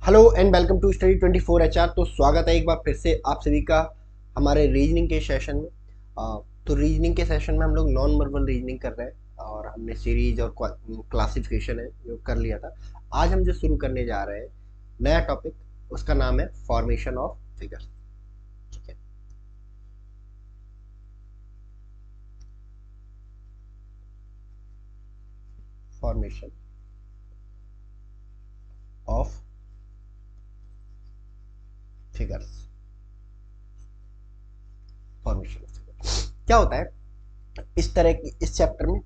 Hello and welcome to study 24 HR। तो स्वागत है एक बार फिर से आप सभी का हमारे रीजनिंग के सेशन में। तो रीजनिंग के सेशन में हम लोग नॉन वर्बल रीजनिंग कर रहे हैं और हमने सीरीज और क्लासिफिकेशन है जो कर लिया था। आज हम जो शुरू करने जा रहे हैं नया टॉपिक, उसका नाम है फॉर्मेशन ऑफ फिगर्स। ठीक है, formation of figures. Formation of figures क्या होता है? इस तरह की इस चैप्टर में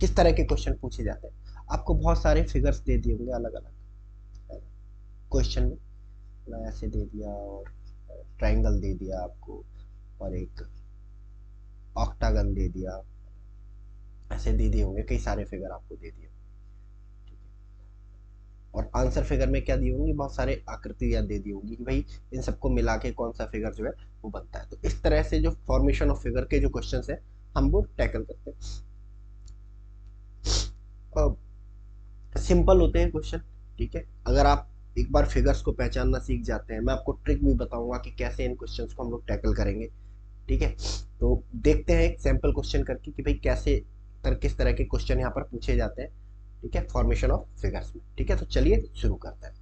किस तरह के क्वेश्चन पूछे जाते हैं? आपको बहुत सारे फिगर्स दे दिए होंगे अलग अलग क्वेश्चन में ना, ऐसे दे दिया और ट्रायंगल दे दिया आपको और एक ऑक्टागन दे दिया, ऐसे दे दिए होंगे, कई सारे फिगर आपको दे दिए। और आंसर फिगर में क्या दी होंगी? बहुत सारे आकृतियां दे दी होंगी कि भाई इन सबको मिला के कौन सा फिगर जो है वो बनता है। तो इस तरह से जो फॉर्मेशन ऑफ फिगर के जो क्वेश्चन है हम वो टैकल करते हैं। सिंपल होते हैं क्वेश्चन। ठीक है, अगर आप एक बार फिगर्स को पहचानना सीख जाते हैं, मैं आपको ट्रिक भी बताऊंगा कि कैसे इन क्वेश्चंस को हम लोग टैकल करेंगे। ठीक है, तो देखते हैं एक सैंपल क्वेश्चन करके कि भाई किस तरह के क्वेश्चन यहाँ पर पूछे जाते हैं। ठीक है, फॉर्मेशन ऑफ फिगर्स में। ठीक है, तो चलिए शुरू करते हैं।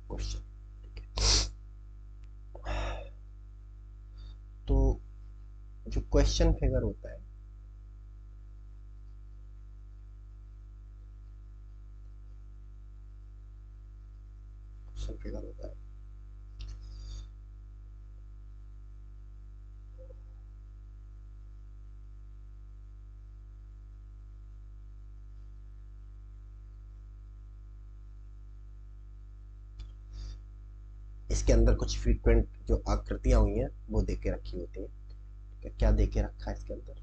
क्वेश्चन, तो जो क्वेश्चन फिगर होता है, क्वेश्चन फिगर होता है, इसके अंदर कुछ फ्रीक्वेंट जो आकृतियां हुई हैं वो दे के रखी होती हैं। क्या दे के रखा है इसके अंदर?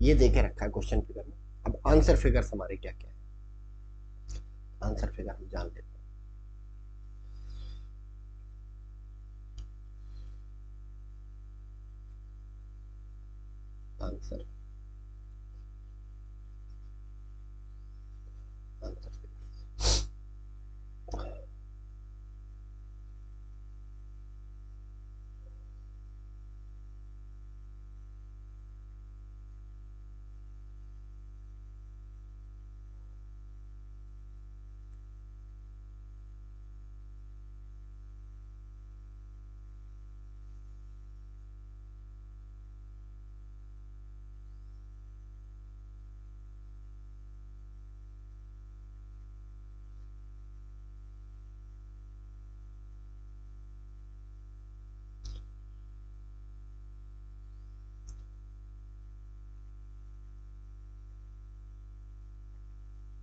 ये दे के रखा है क्वेश्चन फिगर में। अब आंसर फिगर हमारे क्या क्या है, आंसर फिगर हम जान लेते हैं। आंसर आंसर फिगर,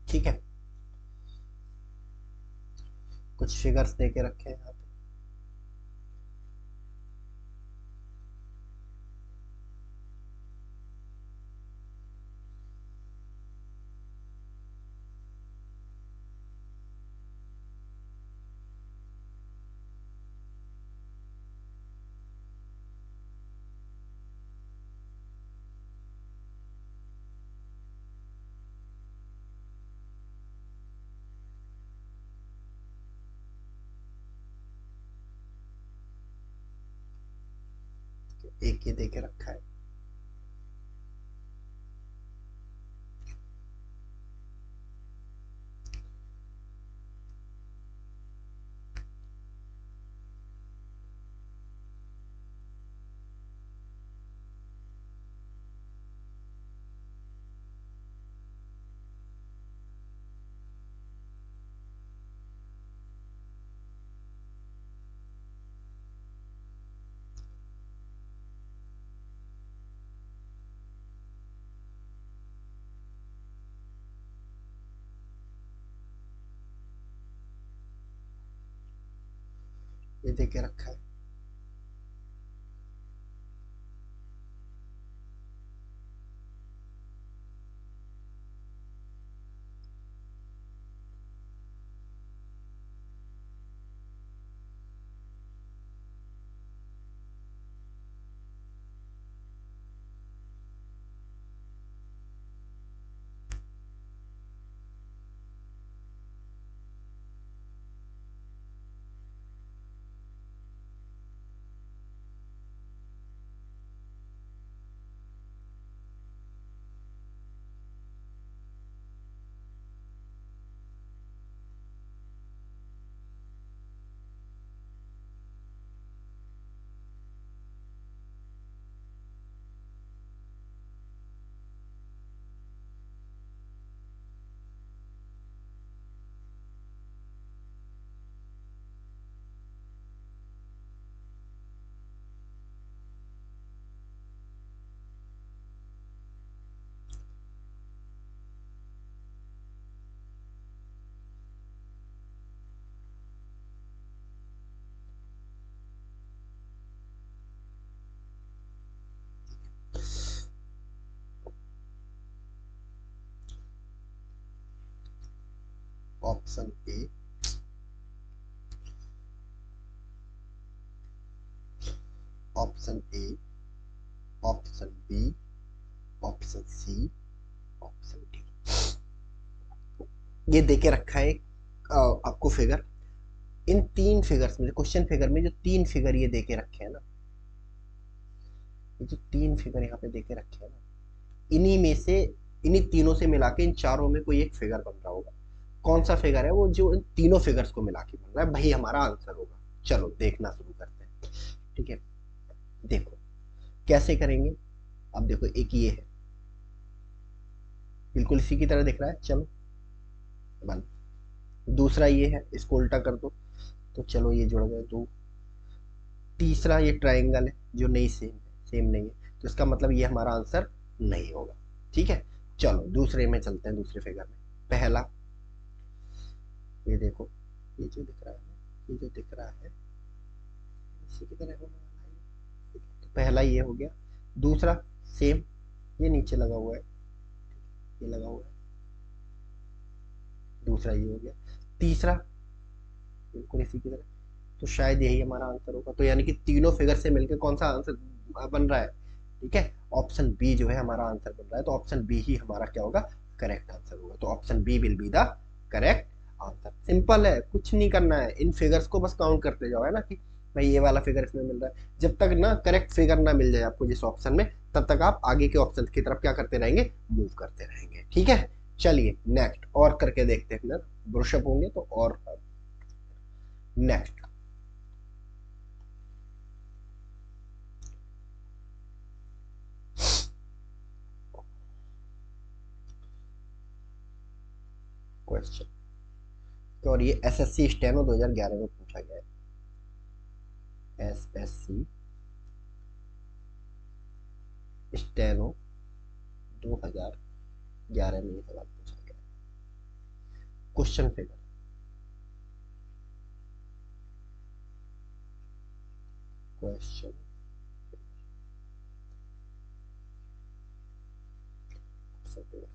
ठीक है, कुछ फिगर्स दे के रखे हैं यहाँ पे। एक ये दे के रखा है, ये दे के रखा है। Option A, option A, option B, option C, option D. ये देके रखा है आपको फिगर। इन तीन फिगर्स में, क्वेश्चन फिगर में जो तीन फिगर ये देके रखे हैं ना, ये जो तीन फिगर यहाँ पे देके रखे हैं ना, इन्हीं में से, इन्हीं तीनों से मिला के इन चारों में कोई एक फिगर बन रहा होगा। कौन सा फिगर है वो जो इन तीनों फिगर्स को मिला के बन रहा है, वही हमारा आंसर होगा। चलो देखना शुरू करते हैं। ठीक है, देखो कैसे करेंगे। अब देखो एक ये है, बिल्कुल इसी की तरह दिख रहा है। चलो बन, दूसरा ये है, इसको उल्टा कर दो तो चलो ये जुड़ गए दो। तीसरा ये ट्राइंगल है जो नहीं सेम नहीं है, तो इसका मतलब ये हमारा आंसर नहीं होगा। ठीक है, चलो दूसरे में चलते हैं, दूसरे फिगर में। पहला ये देखो, ये जो दिख रहा है, ये जो दिख रहा है इसी की तरह होने वाला है। तो पहला ये हो गया। दूसरा सेम, ये नीचे लगा हुआ है, ये लगा हुआ है। दूसरा ये हो गया। तीसरा बिल्कुल इसी की तरह, तो शायद यही हमारा आंसर होगा। तो यानी कि तीनों फिगर से मिलकर कौन सा आंसर बन रहा है? ठीक है, ऑप्शन बी जो है हमारा आंसर बन रहा है। तो ऑप्शन बी ही हमारा क्या होगा? करेक्ट आंसर होगा। तो option B will be the correct answer. Simple है, कुछ नहीं करना है, इन फिगर्स को बस काउंट करते जाओ, है ना, कि भाई ये वाला फिगर इसमें मिल रहा है। जब तक ना करेक्ट फिगर ना मिल जाए आपको जिस ऑप्शन में, तब तक आप आगे के ऑप्शन की तरफ क्या करते रहेंगे? मूव करते रहेंगे। ठीक है, चलिए नेक्स्ट और करके देखते हैं ना, ब्रशअप होंगे तो। और नेक्स्ट क्वेश्चन, और ये एसएससी स्टेनो 2011 में पूछा गया है। एसएससी स्टेनो 2011 में ये सवाल पूछा गया है। Question figure, question figure.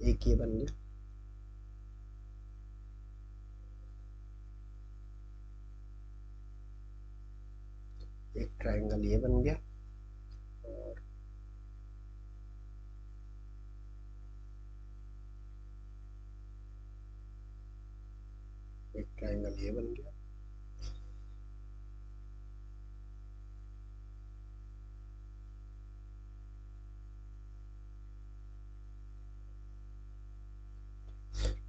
एक ये बन गया, एक ट्रायंगल ये बन गया, और एक ट्राइंगल ये बन गया।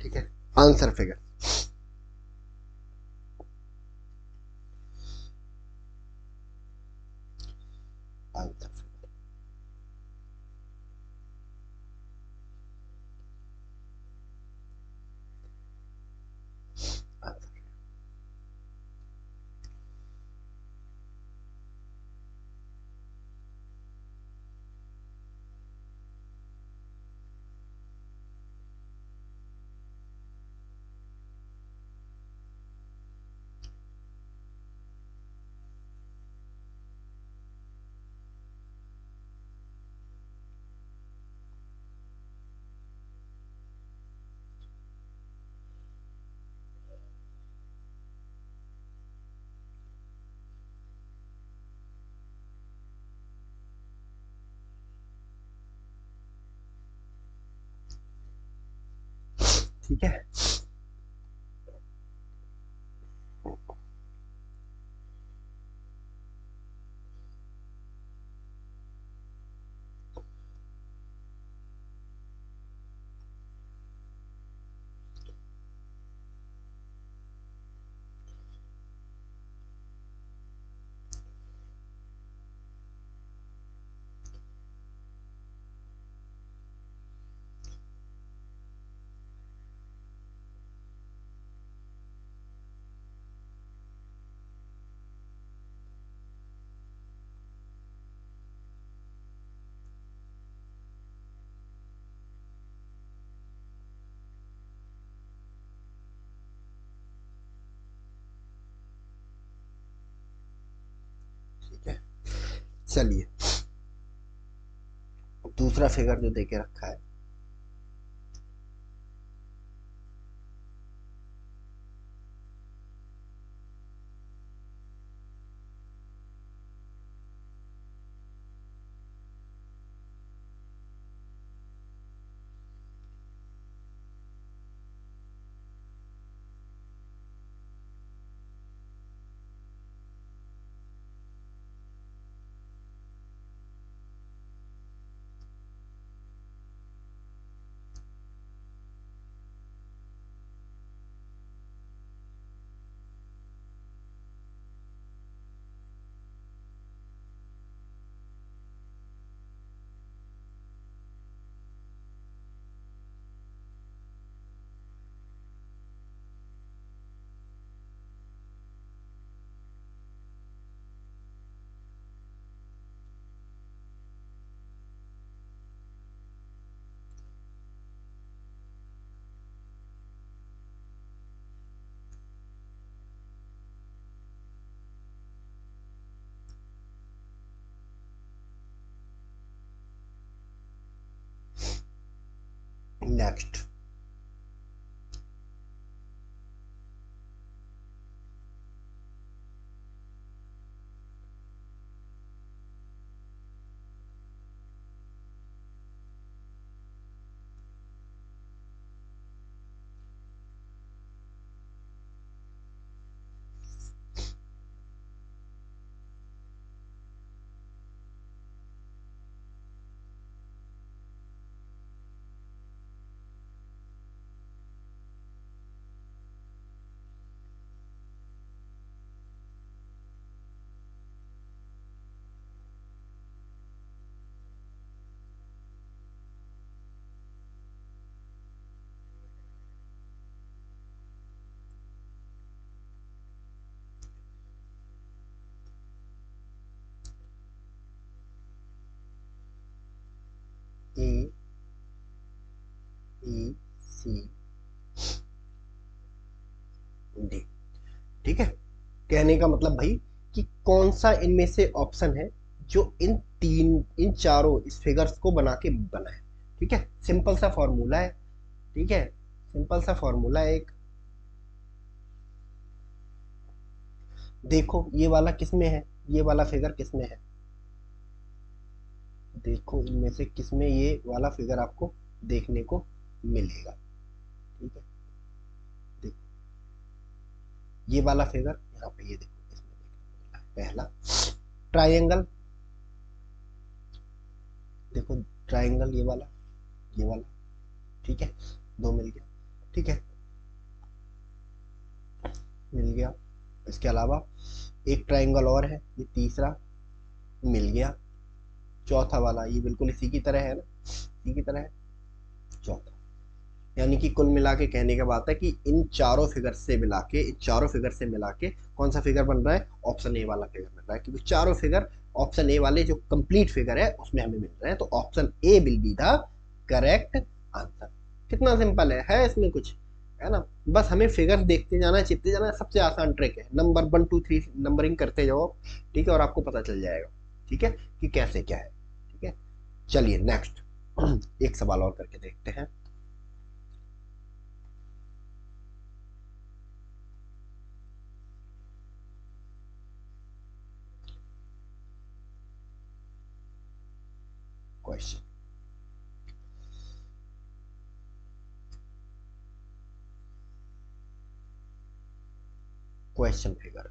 ठीक है, answer figure. Answer figure, answer. ठीक है, ठीक है। चलिए, दूसरा फिगर जो देके रखा है, नेक्स्ट। ए, ई, सी, डी। ठीक है, कहने का मतलब भाई कि कौन सा इनमें से ऑप्शन है जो इन चारों इस फिगर्स को बना के बना है। ठीक है, सिंपल सा फॉर्मूला है। ठीक है, सिंपल सा फॉर्मूला है एक। देखो ये वाला किसमें है, ये वाला फिगर किसमें है, देखो इनमें से किसमें ये वाला फिगर आपको देखने को मिलेगा। ठीक है, देखो ये वाला फिगर यहाँ पे, ये देखो इसमें देखो पहला ट्राइंगल, देखो ट्राइंगल ये वाला, ये वाला, ठीक है, दो मिल गया, ठीक है, मिल गया। इसके अलावा एक ट्राइंगल और है, ये तीसरा मिल गया, चौथा वाला ये बिल्कुल इसी की तरह है ना, इसी की तरह है, चौथा। यानी कि कुल मिला के कहने का बात है कि इन चारों फिगर से मिला के, इन चारों फिगर से मिला के कौन सा फिगर बन रहा है, ऑप्शन ए वाला फिगर बन रहा है, क्योंकि चारों फिगर ऑप्शन ए वाले जो कंप्लीट फिगर है उसमें हमें मिल रहे हैं, तो option A will be the correct answer. कितना सिंपल है इसमें कुछ, है ना, बस हमें फिगर देखते जाना है, चिपते जाना है, सबसे आसान ट्रिक है, नंबर 1 2 3 नंबरिंग करते जाओ, ठीक है, और आपको पता चल जाएगा, ठीक है, कि कैसे क्या है, ठीक है। चलिए नेक्स्ट एक सवाल और करके देखते हैं। Question, question figure,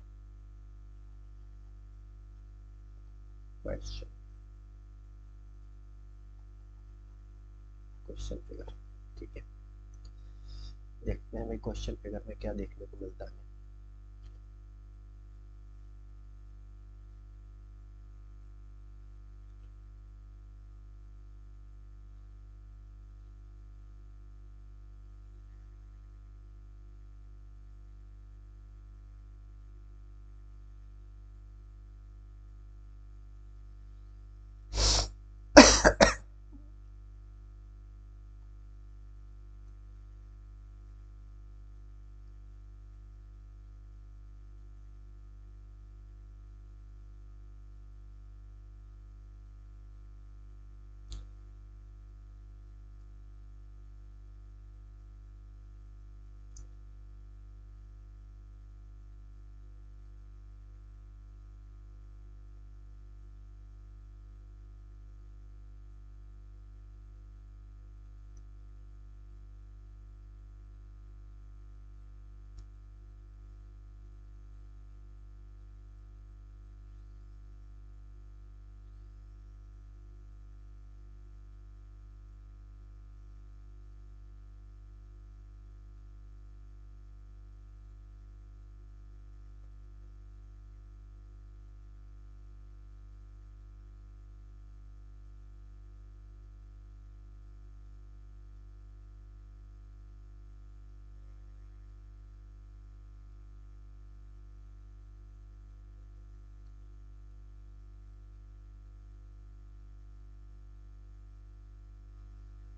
question, question figure, ठीक है, देखते हैं भाई क्वेश्चन फिगर में क्या देखने को मिलता है।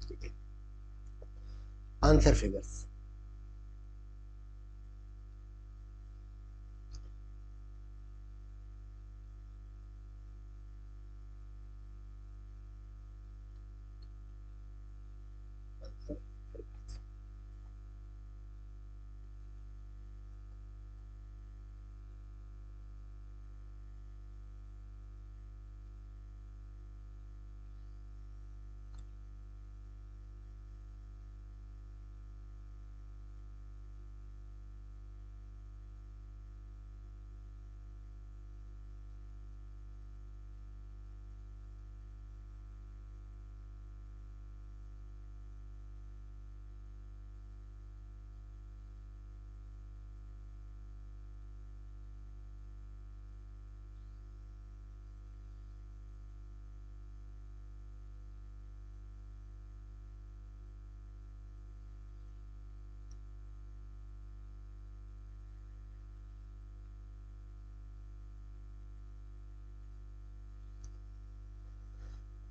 ठीक है, आंसर फिगर्स, आंसर फिगर्स,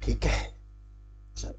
ठीक है, चलिए,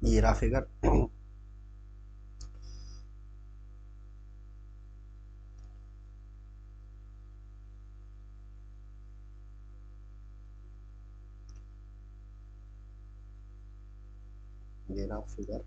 ये रहा फिगर। ये रहा फिगर।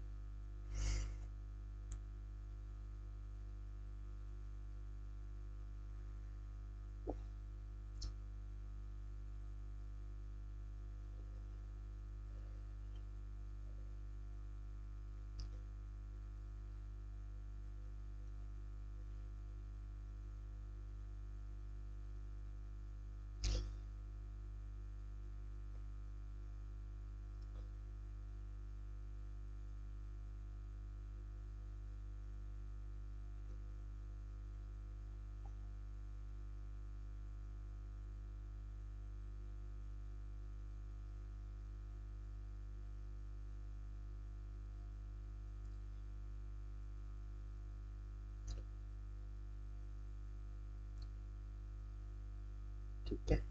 ठीक है,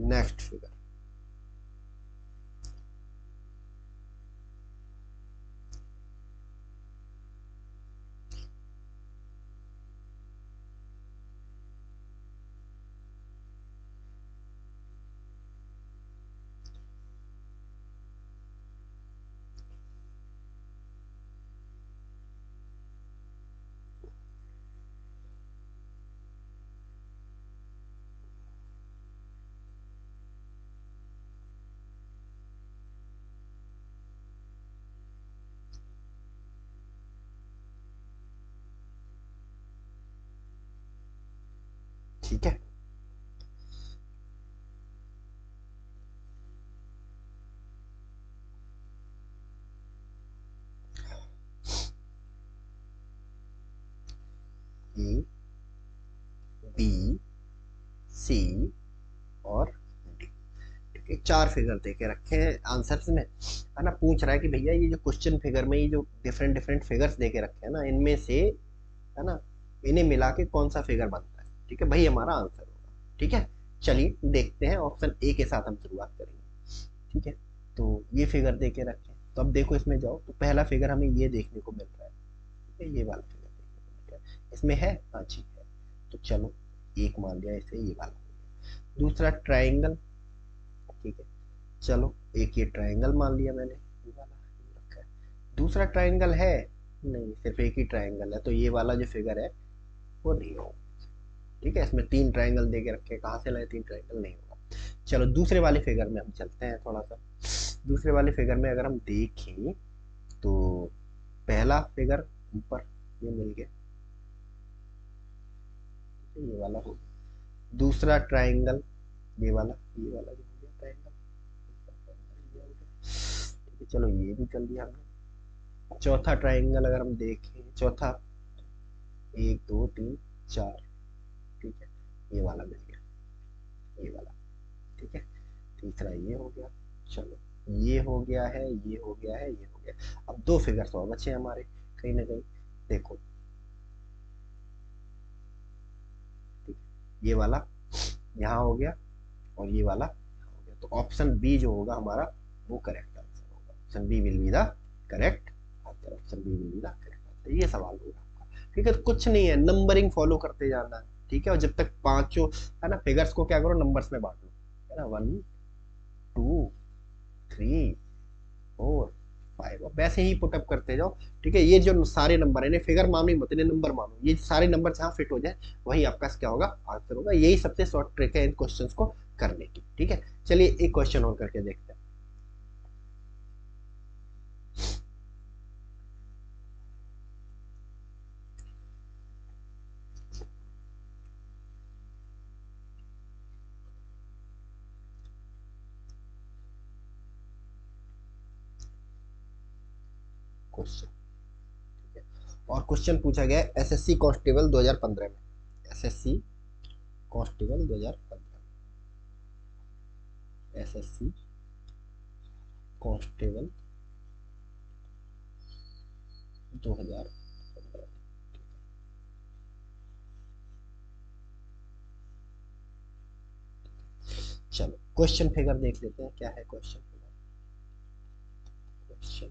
नेक्स्ट फिगर। ठीक है, ए बी सी और डी। ठीक है, चार फिगर दे के रखे हैं आंसर्स में, है ना। पूछ रहा है कि भैया ये जो क्वेश्चन फिगर में ये जो डिफरेंट डिफरेंट फिगर्स दे के रखे हैं ना, इनमें से, है ना, इन्हें मिला के कौन सा फिगर बनता है। ठीक है, वही हमारा आंसर होगा। ठीक है, चलिए देखते हैं, ऑप्शन ए के साथ हम शुरुआत करेंगे। ठीक है, तो ये फिगर दे के रखे हैं, तो अब देखो इसमें जाओ, तो पहला फिगर हमें ये देखने को मिल रहा है। ठीक है, ये वाला फिगर देखने को मिल रहा है, इसमें है, हाँ जी है। तो चलो एक मान लिया इसे, ये वाला हो गया। दूसरा ट्राइंगल। ठीक है, चलो एक ये ट्राइंगल मान लिया मैंने, ये वाला ये रखा है। दूसरा ट्राइंगल है नहीं, सिर्फ एक ही ट्राइंगल है, तो ये वाला जो फिगर है वो नहीं होगा। ठीक है, इसमें तीन ट्राइंगल दे के रखे, कहाँ से लाए तीन ट्राइंगल, नहीं होगा। चलो दूसरे वाले फिगर में हम चलते हैं थोड़ा सा। दूसरे वाले फिगर में अगर हम देखें, तो पहला फिगर ऊपर ये मिल गया, ये वाला हो गया। दूसरा ट्राइंगल ये वाला जो हो गया ट्राइंगल, ये हो गया। ठीक है, चलो ये भी कर लिया हमने। चौथा ट्राइंगल अगर हम देखें, चौथा, एक दो तीन चार, ठीक है, ये वाला मिल गया, ये वाला। ठीक है, तीसरा ये हो गया। चलो ये हो गया है, ये हो गया है, ये हो गया। अब दो फिगर्स और बचे हमारे कहीं ना कहीं, देखो। ठीक है, ये वाला यहाँ हो गया, और ये वाला यहाँ हो गया, तो ऑप्शन बी जो होगा हमारा, वो करेक्ट आंसर होगा। Option B will be the correct answer. Option B will be the correct answer. ये सवाल होगा आपका। ठीक है, तो कुछ नहीं है, नंबरिंग फॉलो करते जाना है। ठीक है, और जब तक पांचों, है ना, फिगर्स को क्या करो, नंबर्स में बांट लो, है ना, one two three four five, और वैसे ही पुटअप करते जाओ। ठीक है, ये जो सारे नंबर है, इन्हें फिगर मानो ही मत, इन्हें नंबर मानो। ये सारे नंबर जहाँ फिट हो जाए वही आपका क्या होगा, आंसर होगा। यही सबसे शॉर्ट ट्रिक है इन क्वेश्चंस को करने की। ठीक है, चलिए एक क्वेश्चन और करके देखते हैं। क्वेश्चन, ठीक है, और क्वेश्चन पूछा गया है एसएससी कांस्टेबल 2015 में। SSC constable 2015, SSC constable 2015। Question figure देख लेते हैं, क्या है क्वेश्चन फिगर। क्वेश्चन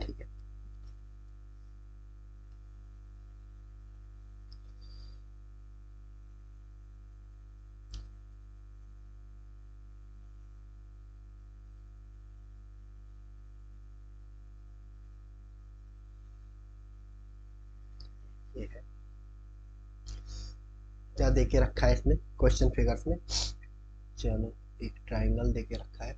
ठीक है। ये है, क्या देके रखा है इसमें क्वेश्चन फिगर्स में। चलो, एक ट्राइंगल देके रखा है।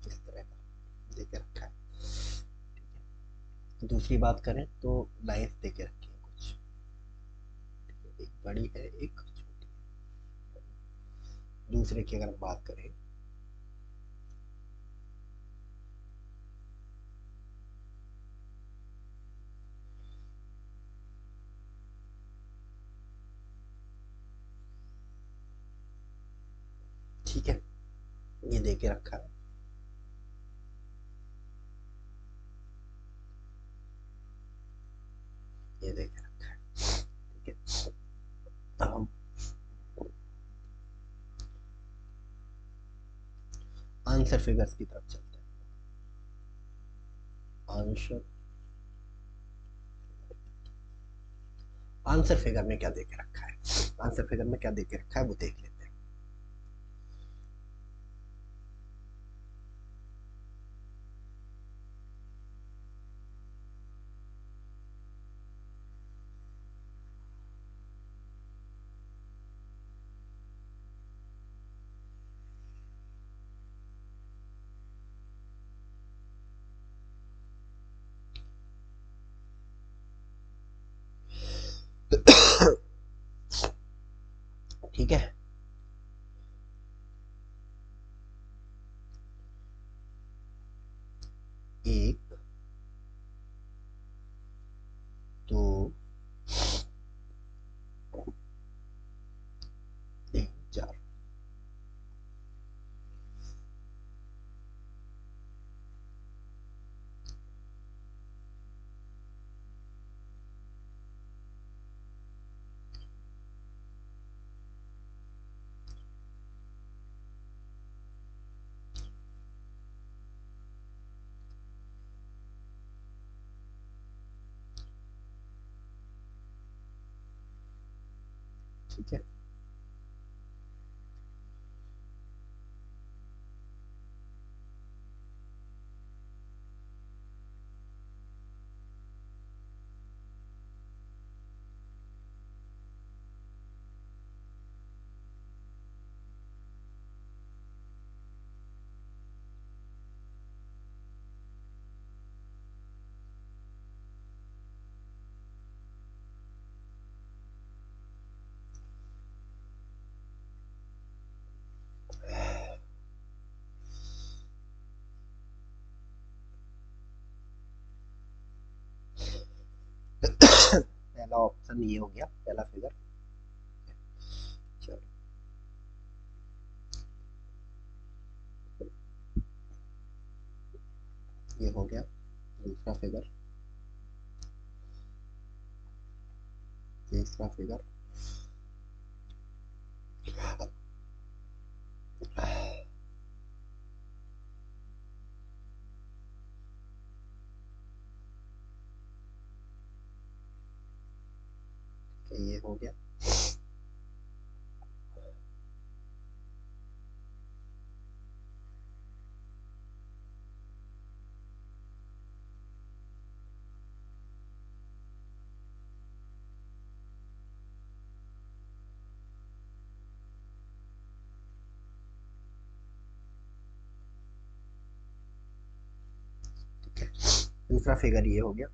इस तरह का देके रखा है। दूसरी बात करें तो लाइन्स देके रखी है कुछ, एक बड़ी है एक छोटी है। दूसरे की अगर हम बात करें, ठीक है, ये देके रखा है। ये देके रखा है, ठीक है। अब हम आंसर फिगर्स की तरफ चलते हैं। आंसर आंसर फिगर में क्या देके रखा है, आंसर फिगर में क्या देके रखा है वो देख लेते हैं। ठीक है, एक, दो, तीन, चार। ठीक है, पहला ऑप्शन ये हो गया, पहला फिगर। चलो, ये हो गया दूसरा फिगर, तीसरा फिगर, ये हो गया। ठीक है, दूसरा फिगर ये हो गया।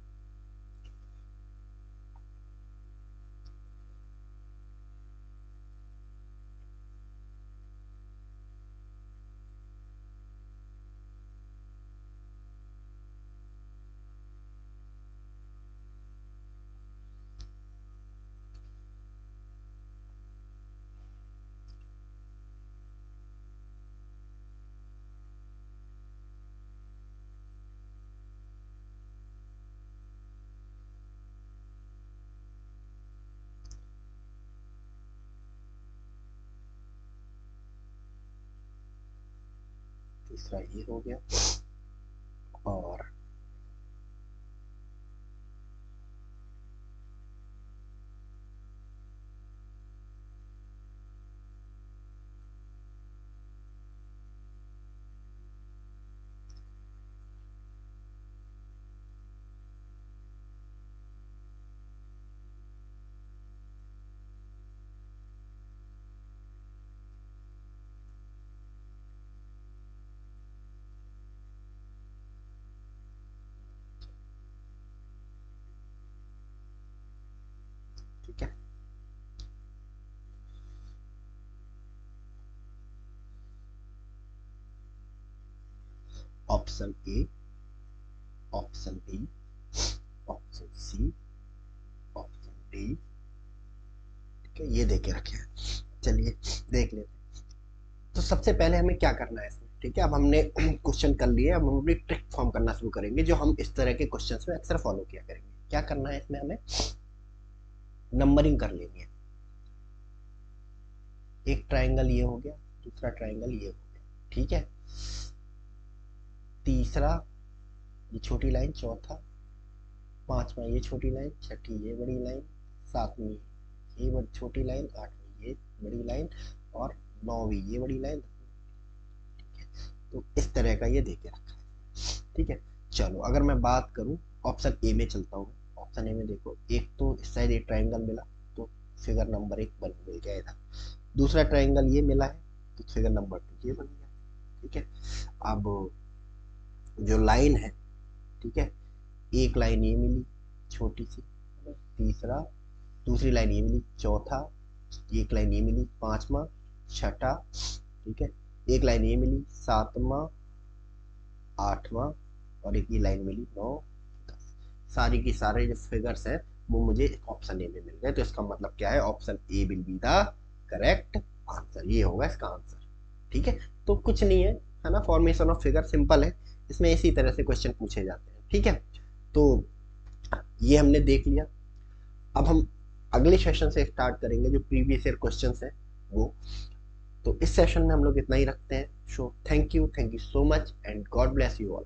तीसरा ये हो गया, और ठीक है। Option A, option B, option C, option D, ठीक है, ये देके रखे हैं। चलिए देख लेते हैं। तो सबसे पहले हमें क्या करना है इसमें, ठीक है, अब हमने क्वेश्चन कर लिए, अब हम अपनी ट्रिक फॉर्म करना शुरू करेंगे जो हम इस तरह के क्वेश्चंस में अक्सर फॉलो किया करेंगे। क्या करना है इसमें, हमें नंबरिंग कर लेनी है। एक ट्रायंगल ये हो गया, दूसरा ट्रायंगल ये हो गया, ठीक है, तीसरा ये छोटी लाइन, चौथा, पांचवा ये छोटी लाइन, छठी ये बड़ी लाइन, सातवीं ये बड़ी छोटी लाइन, आठवीं ये बड़ी लाइन, और नौवीं ये बड़ी लाइन। तो इस तरह का ये देके रखा है, ठीक है। चलो अगर मैं बात करूं, ऑप्शन ए में चलता हूँ। ऑप्शन ए में देखो, एक तो इस साइड एक ट्राइंगल मिला, तो फिगर नंबर 1 बन मिल गया इधर। दूसरा ट्राइंगल ये मिला है, तो फिगर नंबर 2 ये बन गया, ठीक है। अब जो लाइन है, ठीक है, एक लाइन ये मिली छोटी सी, तीसरा, दूसरी लाइन ये मिली, चौथा, एक लाइन ये मिली, पांचवा, छठा, ठीक है, एक लाइन ये मिली, सातवां, आठवां, और एक ये लाइन मिली, 9, 10। सारी की सारे जो फिगर्स हैं वो मुझे ऑप्शन ए में मिल गए। तो इसका मतलब क्या है, option A will be the correct answer, ये होगा इसका आंसर, ठीक है। तो कुछ नहीं है ना, फॉर्मेशन ऑफ फिगर सिंपल है, इसमें इसी तरह से क्वेश्चन पूछे जाते हैं, ठीक है। तो ये हमने देख लिया। अब हम अगले सेशन से स्टार्ट करेंगे जो प्रीवियस ईयर क्वेश्चंस हैं वो। तो इस सेशन में हम लोग इतना ही रखते हैं। So thank you so much and God bless you all.